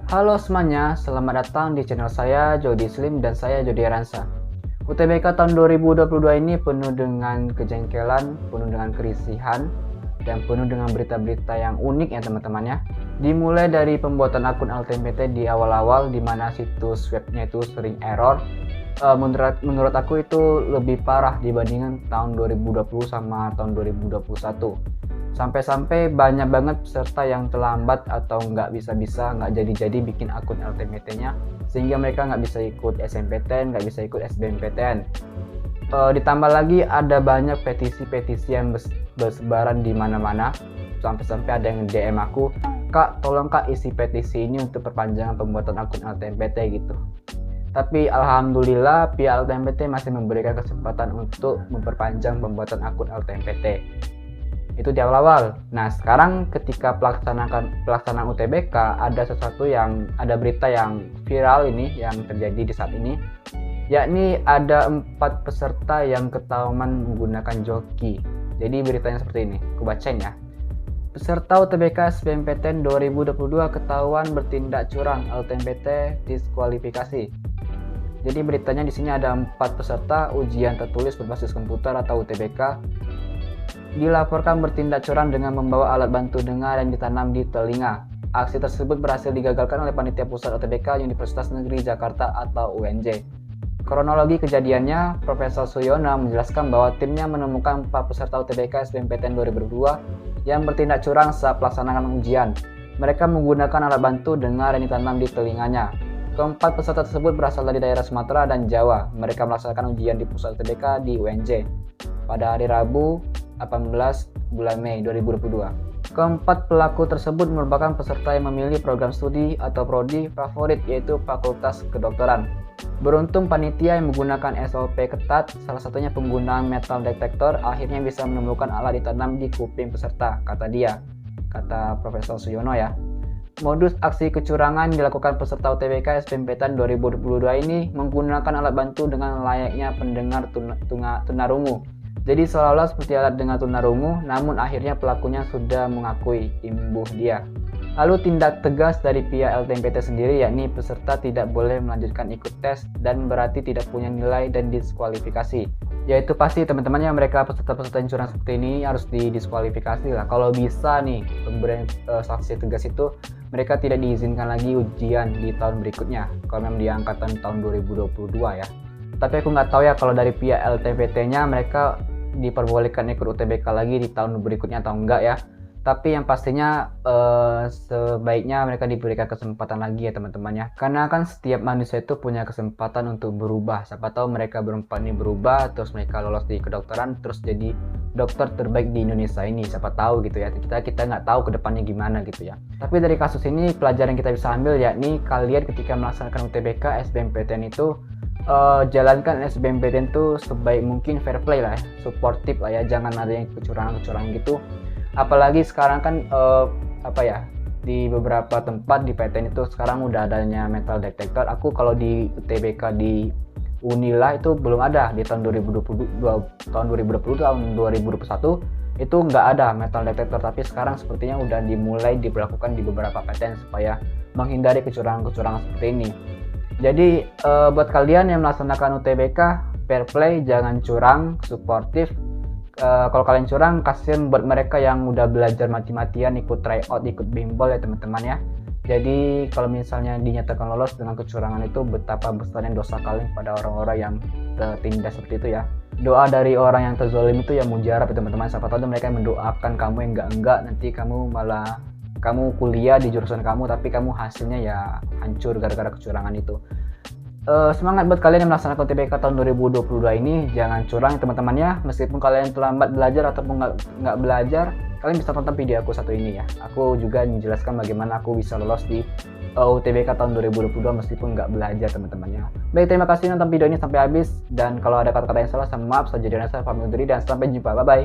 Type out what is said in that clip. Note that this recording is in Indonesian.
Halo semuanya, selamat datang di channel saya Jody Slim dan saya Jody Aransa. UTBK tahun 2022 ini penuh dengan kejengkelan, penuh dengan kerisihan, dan penuh dengan berita-berita yang unik ya teman-teman ya. Dimulai dari pembuatan akun LTMPT di awal-awal di mana situs webnya itu sering error. Menurut aku itu lebih parah dibandingkan tahun 2020 sama tahun 2021. Sampai-sampai banyak banget peserta yang terlambat atau nggak nggak jadi bikin akun LTMPT-nya, sehingga mereka nggak bisa ikut SNMPTN, nggak bisa ikut SBMPTN. Ditambah lagi ada banyak petisi-petisi yang bersebaran di mana-mana, sampai-sampai ada yang DM aku, "Kak, tolong Kak isi petisi ini untuk perpanjangan pembuatan akun LTMPT," gitu. Tapi alhamdulillah pihak LTMPT masih memberikan kesempatan untuk memperpanjang pembuatan akun LTMPT. Itu di awal-awal. Nah, sekarang ketika pelaksanaan UTBK ada berita yang viral ini yang terjadi di saat ini, yakni ada 4 peserta yang ketahuan menggunakan joki. Jadi beritanya seperti ini, aku bacain ya. Peserta UTBK SBMPTN 2022 ketahuan bertindak curang, LTMPT diskualifikasi. Jadi beritanya di sini ada 4 peserta ujian tertulis berbasis komputer atau UTBK dilaporkan bertindak curang dengan membawa alat bantu dengar yang ditanam di telinga. Aksi tersebut berhasil digagalkan oleh Panitia Pusat UTBK Universitas Negeri Jakarta atau UNJ. Kronologi kejadiannya, Profesor Suyono menjelaskan bahwa timnya menemukan 4 peserta UTBK SBMPTN 2022 yang bertindak curang saat pelaksanaan ujian. Mereka menggunakan alat bantu dengar yang ditanam di telinganya. Keempat peserta tersebut berasal dari daerah Sumatera dan Jawa. Mereka melaksanakan ujian di pusat UTBK di UNJ pada hari Rabu 18 bulan Mei 2022. Keempat pelaku tersebut merupakan peserta yang memilih program studi atau prodi favorit, yaitu Fakultas Kedokteran. Beruntung panitia yang menggunakan SOP ketat, salah satunya penggunaan metal detektor, akhirnya bisa menemukan alat ditanam di kuping peserta, kata Profesor Suyono ya. Modus aksi kecurangan dilakukan peserta UTBK SBMPTN 2022 ini menggunakan alat bantu dengan layaknya pendengar tunarungu. Jadi seolah-olah seperti alat dengar tunarungu, namun akhirnya pelakunya sudah mengakui imbuh dia. Lalu tindak tegas dari pihak LTMPT sendiri, yakni peserta tidak boleh melanjutkan ikut tes dan berarti tidak punya nilai dan diskualifikasi. Yaitu pasti teman-temannya mereka peserta-peserta yang curang seperti ini harus didiskualifikasi lah. Kalau bisa nih pemberian sanksi tegas itu, mereka tidak diizinkan lagi ujian di tahun berikutnya kalau memang di angkatan tahun 2022 ya. Tapi aku nggak tahu ya kalau dari pihak LTMPT-nya mereka diperbolehkan ikut UTBK lagi di tahun berikutnya atau enggak ya. Tapi yang pastinya sebaiknya mereka diberikan kesempatan lagi ya teman-teman ya. Karena kan setiap manusia itu punya kesempatan untuk berubah. Siapa tahu mereka berempat ini berubah, terus mereka lolos di kedokteran, terus jadi dokter terbaik di Indonesia ini. Siapa tahu gitu ya. Kita nggak tahu ke depannya gimana gitu ya. Tapi dari kasus ini pelajaran yang kita bisa ambil yakni kalian ketika melaksanakan UTBK SBMPTN itu jalankan SBMPTN itu sebaik mungkin, fair play lah ya, suportif lah ya, jangan ada yang kecurangan gitu. Apalagi sekarang kan di beberapa tempat di PTN itu sekarang udah adanya metal detector. Aku kalau di UTBK di Unila itu belum ada di tahun 2020 tahun 2021 itu nggak ada metal detector, tapi sekarang sepertinya udah dimulai diberlakukan di beberapa PTN supaya menghindari kecurangan seperti ini. Jadi buat kalian yang melaksanakan UTBK, fair play, jangan curang, suportif. Kalau kalian curang, kasihan buat mereka yang udah belajar mati-matian ikut tryout, ikut bimbel ya teman-teman ya. Jadi kalau misalnya dinyatakan lolos dengan kecurangan itu, betapa besarnya dosa kalian pada orang-orang yang tertindas seperti itu ya. Doa dari orang yang terzalim itu ya mujarab ya teman-teman. Siapa tahu mereka mendoakan kamu yang enggak, nanti kamu kuliah di jurusan kamu tapi kamu hasilnya ya hancur gara-gara kecurangan itu. Semangat buat kalian yang melaksanakan UTBK tahun 2022 ini, jangan curang teman-teman ya. Meskipun kalian terlambat belajar ataupun nggak belajar, kalian bisa tonton video aku satu ini ya. Aku juga menjelaskan bagaimana aku bisa lolos di UTBK tahun 2022 meskipun nggak belajar teman-teman ya. Baik, terima kasih nonton video ini sampai habis, dan kalau ada kata-kata yang salah, saya maaf, saya jadi saya pamit undur diri dan sampai jumpa, bye bye.